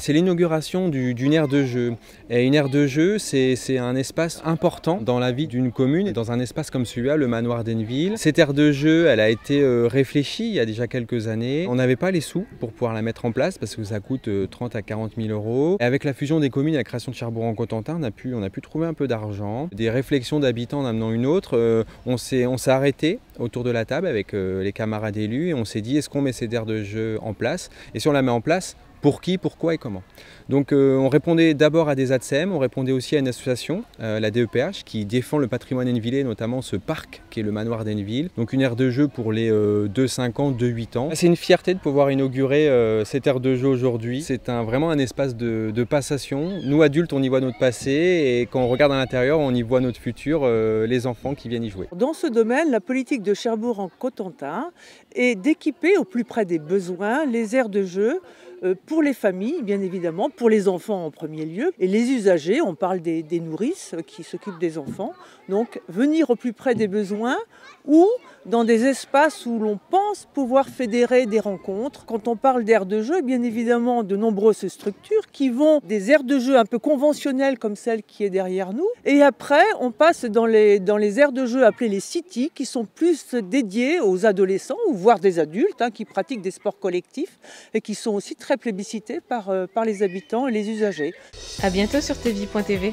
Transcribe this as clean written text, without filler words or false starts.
C'est l'inauguration d'une aire de jeu. Et une aire de jeu, c'est un espace important dans la vie d'une commune. Et dans un espace comme celui-là, le manoir d'Henneville, cette aire de jeu, elle a été réfléchie il y a déjà quelques années. On n'avait pas les sous pour pouvoir la mettre en place parce que ça coûte 30 à 40 000 euros. Et avec la fusion des communes et la création de Cherbourg-en-Cotentin, on a pu trouver un peu d'argent. Des réflexions d'habitants en amenant une autre. On s'est arrêté autour de la table avec les camarades élus et on s'est dit, est-ce qu'on met cette aire de jeu en place? Et si on la met en place, pour qui, pourquoi et comment? Donc on répondait d'abord à des ATSEM, on répondait aussi à une association, la DEPH, qui défend le patrimoine hennevillais, notamment ce parc qui est le manoir d'Henneville. Donc une aire de jeu pour les 2-5 ans, 2-8 ans. C'est une fierté de pouvoir inaugurer cette aire de jeu aujourd'hui. C'est vraiment un espace de passation. Nous adultes, on y voit notre passé et quand on regarde à l'intérieur, on y voit notre futur, les enfants qui viennent y jouer. Dans ce domaine, la politique de Cherbourg-en-Cotentin est d'équiper au plus près des besoins les aires de jeu pour les familles, bien évidemment, pour les enfants en premier lieu. Et les usagers, on parle des nourrices qui s'occupent des enfants. Donc venir au plus près des besoins ou dans des espaces où l'on pense pouvoir fédérer des rencontres. Quand on parle d'aires de jeu, bien évidemment, de nombreuses structures qui vont des aires de jeu un peu conventionnelles comme celle qui est derrière nous. Et après, on passe dans les aires de jeu appelées les cities qui sont plus dédiées aux adolescents ou voire des adultes qui pratiquent des sports collectifs et qui sont aussi très plébiscités par les habitants et les usagers. À bientôt sur tvie.tv.